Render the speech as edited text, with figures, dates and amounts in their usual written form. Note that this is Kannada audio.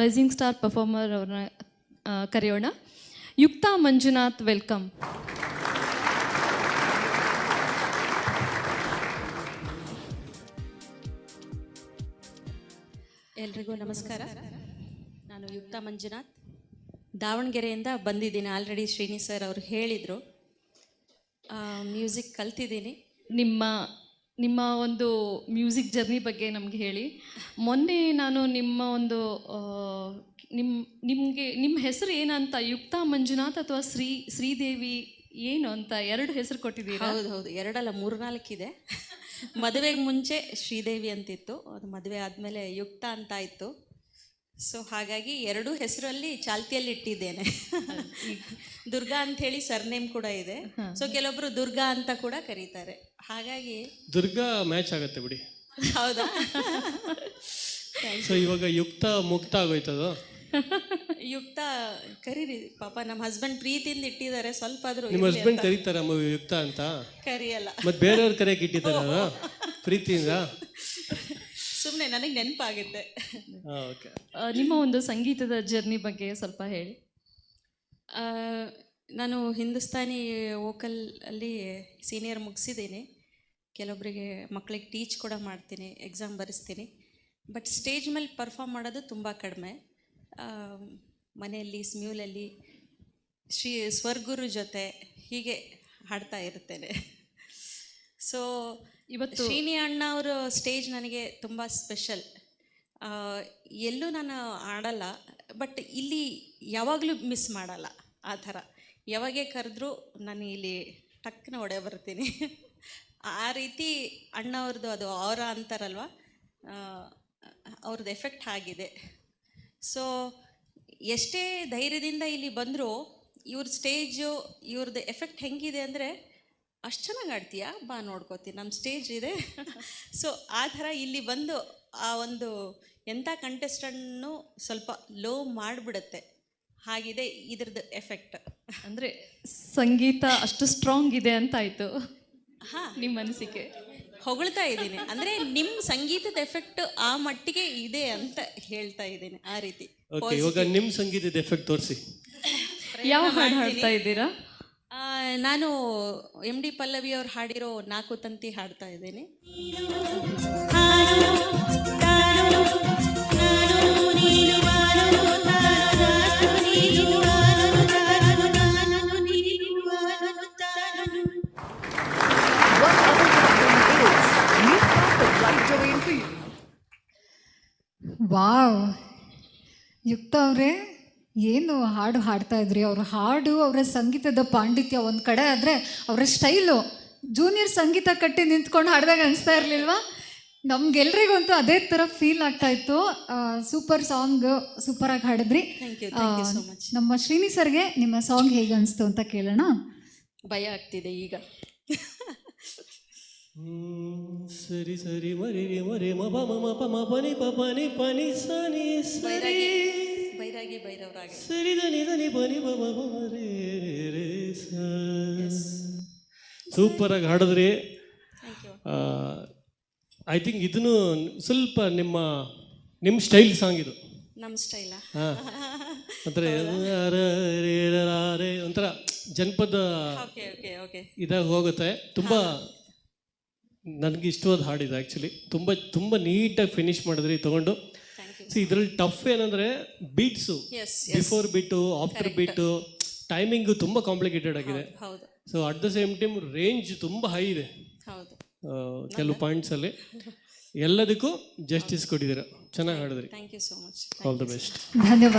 ರೈಸಿಂಗ್ ಸ್ಟಾರ್ ಪರ್ಫಾರ್ಮರ್ ಅವ್ರನ್ನ ಕರೆಯೋಣ. ಯುಕ್ತಾ ಮಂಜುನಾಥ್, ವೆಲ್ಕಮ್. ಎಲ್ರಿಗೂ ನಮಸ್ಕಾರ. ನಾನು ಯುಕ್ತಾ ಮಂಜುನಾಥ್, ದಾವಣಗೆರೆಯಿಂದ ಬಂದಿದ್ದೀನಿ. ಆಲ್ರೆಡಿ ಶ್ರೀನಿ ಸರ್ ಅವರು ಹೇಳಿದರು, ಮ್ಯೂಸಿಕ್ ಕಲ್ತಿದ್ದೀನಿ. ನಿಮ್ಮ ಒಂದು ಮ್ಯೂಸಿಕ್ ಜರ್ನಿ ಬಗ್ಗೆ ನಮಗೆ ಹೇಳಿ. ಮೊನ್ನೆ ನಾನು ನಿಮ್ಮ ಒಂದು ನಿಮ್ಮ ಹೆಸರು ಏನಂತ, ಯುಕ್ತಾ ಮಂಜುನಾಥ್ ಅಥವಾ ಶ್ರೀದೇವಿ ಏನು ಅಂತ ಎರಡು ಹೆಸರು ಕೊಟ್ಟಿದ್ದೀರಿ? ಹೌದು, ಎರಡಲ್ಲ 3-4 ಇದೆ. ಮದುವೆಗೆ ಮುಂಚೆ ಶ್ರೀದೇವಿ ಅಂತಿತ್ತು, ಅದು ಮದುವೆ ಆದಮೇಲೆ ಯುಕ್ತಾ ಅಂತ ಆಯಿತು. ಸೊ ಹಾಗಾಗಿ ಎರಡೂ ಹೆಸರಲ್ಲಿ ಚಾಲ್ತಿಯಲ್ಲಿ ಇಟ್ಟಿದ್ದೇನೆ. ದುರ್ಗಾ ಅಂಥೇಳಿ ಸರ್ನೇಮ್ ಕೂಡ ಇದೆ. ಸೊ ಕೆಲವೊಬ್ರು ದುರ್ಗಾ ಅಂತ ಕೂಡ ಕರೀತಾರೆ. ಹಾಗಾಗಿ ದುರ್ಗಾ ಮ್ಯಾಚ್ ಆಗುತ್ತೆ ಬಿಡಿ. ಹೌದಾ? ಸೊ ಇವಾಗ ಯುಕ್ತ ಮುಕ್ತ ಆಗೋಯ್ತದು. ಯುಕ್ತ ಕರೀರಿ, ಪಾಪ ನಮ್ಮ ಹಸ್ಬೆಂಡ್ ಪ್ರೀತಿಯಿಂದ ಇಟ್ಟಿದ್ದಾರೆ. ಸ್ವಲ್ಪ ಆದ್ರೂ ನಿಮ್ಮ ಹಸ್ಬೆಂಡ್ ಕರೀತಾರ ಯುಕ್ತ ಅಂತ? ಕರಿಯಲ್ಲ, ಮತ್ತೆ ಬೇರೆಯವ್ರ ಕರೆಯಕ್ಕೆ ಇಟ್ಟಿದ್ದಾರ ಪ್ರೀತಿಯಿಂದ? ಸುಮ್ಮನೆ ನನಗೆ ನೆನಪಾಗುತ್ತೆ. ನಿಮ್ಮ ಒಂದು ಸಂಗೀತದ ಜರ್ನಿ ಬಗ್ಗೆ ಸ್ವಲ್ಪ ಹೇಳಿ. ನಾನು ಹಿಂದೂಸ್ತಾನಿ ವೋಕಲ್ ಅಲ್ಲಿ ಸೀನಿಯರ್ ಮುಗಿಸಿದ್ದೀನಿ. ಕೆಲವೊಬ್ಬರಿಗೆ ಮಕ್ಕಳಿಗೆ ಟೀಚ್ ಕೂಡ ಮಾಡ್ತೀನಿ, ಎಕ್ಸಾಮ್ ಬರೆಸ್ತೀನಿ. ಬಟ್ ಸ್ಟೇಜ್ ಮೇಲೆ ಪರ್ಫಾರ್ಮ್ ಮಾಡೋದು ತುಂಬ ಕಡಿಮೆ. ಮನೆಯಲ್ಲಿ ಸ್ಮ್ಯೂಲಲ್ಲಿ ಸ್ವರ್ಗುರು ಜೊತೆ ಹೀಗೆ ಹಾಡ್ತಾ ಇರ್ತೇನೆ. ಸೊ ಇವತ್ತು ಶ್ರೀನಿ ಅಣ್ಣ ಅವರು ಸ್ಟೇಜ್ ನನಗೆ ತುಂಬ ಸ್ಪೆಷಲ್. ಎಲ್ಲೂ ನಾನು ಆಡಲ್ಲ, ಬಟ್ ಇಲ್ಲಿ ಯಾವಾಗಲೂ ಮಿಸ್ ಮಾಡಲ್ಲ. ಆ ಥರ ಯಾವಾಗೇ ಕರೆದ್ರೂ ನಾನು ಇಲ್ಲಿ ಟಕ್ಕನ ಹೊಡೆ ಬರ್ತೀನಿ. ಆ ರೀತಿ ಅಣ್ಣವ್ರದ್ದು ಅದು ಅವರ ಅಂತಾರಲ್ವ, ಅವ್ರದ್ದು ಎಫೆಕ್ಟ್ ಆಗಿದೆ. ಸೊ ಎಷ್ಟೇ ಧೈರ್ಯದಿಂದ ಇಲ್ಲಿ ಬಂದರೂ ಇವ್ರ ಸ್ಟೇಜು, ಇವ್ರದ್ದು ಎಫೆಕ್ಟ್ ಹೆಂಗಿದೆ ಅಂದರೆ, ಅಷ್ಟು ಚೆನ್ನಾಗಿ ಆಡ್ತೀಯಾ, ಬಾ ನೋಡ್ಕೋತೀನಿ, ನಮ್ಮ ಸ್ಟೇಜ್ ಇದೆ. ಸೊ ಆ ಥರ ಇಲ್ಲಿ ಬಂದು ಆ ಒಂದು ಎಂಥ ಕಂಟೆಸ್ಟನ್ನು ಸ್ವಲ್ಪ ಲೋ ಮಾಡಿಬಿಡುತ್ತೆ. ಹಾಗಿದೆ ಇದ್ರದ್ದು ಎಫೆಕ್ಟ್. ಅಂದರೆ ಸಂಗೀತ ಅಷ್ಟು ಸ್ಟ್ರಾಂಗ್ ಇದೆ ಅಂತ ಆಯಿತು. ಹಾಂ, ನಿಮ್ಮ ಅನಿಸಿಕೆ? ಹೊಗಳ್ತಾ ಇದ್ದೀನಿ ಅಂದರೆ ನಿಮ್ಮ ಸಂಗೀತದ ಎಫೆಕ್ಟ್ ಆ ಮಟ್ಟಿಗೆ ಇದೆ ಅಂತ ಹೇಳ್ತಾ ಇದ್ದೀನಿ. ಆ ರೀತಿ. ಇವಾಗ ನಿಮ್ಮ ಸಂಗೀತದ ಎಫೆಕ್ಟ್ ತೋರಿಸಿ. ಯಾವ ಹಾಡು ಹಾಡ್ತಾ ಇದ್ದೀರಾ? ನಾನು MD ಪಲ್ಲವಿ ಅವ್ರು ಹಾಡಿರೋ 4 ತಂತಿ ಹಾಡ್ತಾ ಇದ್ದೀನಿ. ವಾವ್, ಯುಕ್ತ ಅವರೇ ಏನು ಹಾಡು ಹಾಡ್ತಾ ಇದ್ರಿ. ಅವ್ರ ಹಾಡು, ಅವರ ಸಂಗೀತದ ಪಾಂಡಿತ್ಯ ಒಂದು ಕಡೆ ಆದರೆ, ಅವರ ಸ್ಟೈಲು ಜೂನಿಯರ್ ಸಂಗೀತ ಕಟ್ಟಿ ನಿಂತ್ಕೊಂಡು ಹಾಡ್ದಾಗ ಅನಿಸ್ತಾ ಇರಲಿಲ್ವಾ? ನಮ್ಗೆಲ್ರಿಗಂತೂ ಅದೇ ಥರ ಫೀಲ್ ಆಗ್ತಾ ಇತ್ತು. ಸೂಪರ್ ಸಾಂಗ್, ಸೂಪರಾಗಿ ಹಾಡಿದ್ರಿ. ನಮ್ಮ ಶ್ರೀನಿ ಸರ್ಗೆ ನಿಮ್ಮ ಸಾಂಗ್ ಹೇಗೆ ಅನಿಸ್ತು ಅಂತ ಕೇಳೋಣ. ಭಯ ಆಗ್ತಿದೆ ಈಗ. ಸರಿ ಸರಿ ಮರಿ ಮರಿ ಮ ಪ ಮ ಪ ಮ ಪನಿ ಪ ಪನಿ ಪನಿ ಸನಿ ಸರಿ ಬೈರಾಗಿ ಬೈರವರಾಗಿ ಸರಿ ಧನಿ ಧನಿ ಪನಿ ಪ ಮ ಪ ರೇ ರೇ ಸ. ಸೂಪರಾಗಿ ಹಾಡಿದ್ರಿ. ಐ ಥಿಂಕ್ ಇದನ್ನು ಸ್ವಲ್ಪ ನಿಮ್ಮ ಸ್ಟೈಲ್ ಸಾಂಗ್ ಇದು. ನಮ್ಮ ಸ್ಟೈಲಾ? ಹಾಂ, ಒಂಥರ ಜನಪದ ಇದಾಗ ಹೋಗುತ್ತೆ. ತುಂಬ ನನಗೆ ಇಷ್ಟವಾದ ಹಾಡಿದೆ ಆ್ಯಕ್ಚುಲಿ. ತುಂಬ ನೀಟಾಗಿ ಫಿನಿಶ್ ಮಾಡಿದ್ರಿ ತೊಗೊಂಡು. ಇದರಲ್ಲಿ ಟಫ್ ಏನಂದರೆ beats, before beat, after beat, timing ತುಂಬ ಕಾಂಪ್ಲಿಕೇಟೆಡ್ ಆಗಿದೆ. So at the same time range ತುಂಬ ಹೈ ಇದೆ ಕೆಲವು ಪಾಯಿಂಟ್ಸಲ್ಲಿ. ಎಲ್ಲದಕ್ಕೂ ಜಸ್ಟಿಸ್ ಕೊಟ್ಟಿದ್ದೀರಾ, ಚೆನ್ನಾಗಿ ಹಾಡಿದ್ರಿ. Thank you so much. All the best. ಧನ್ಯವಾದ.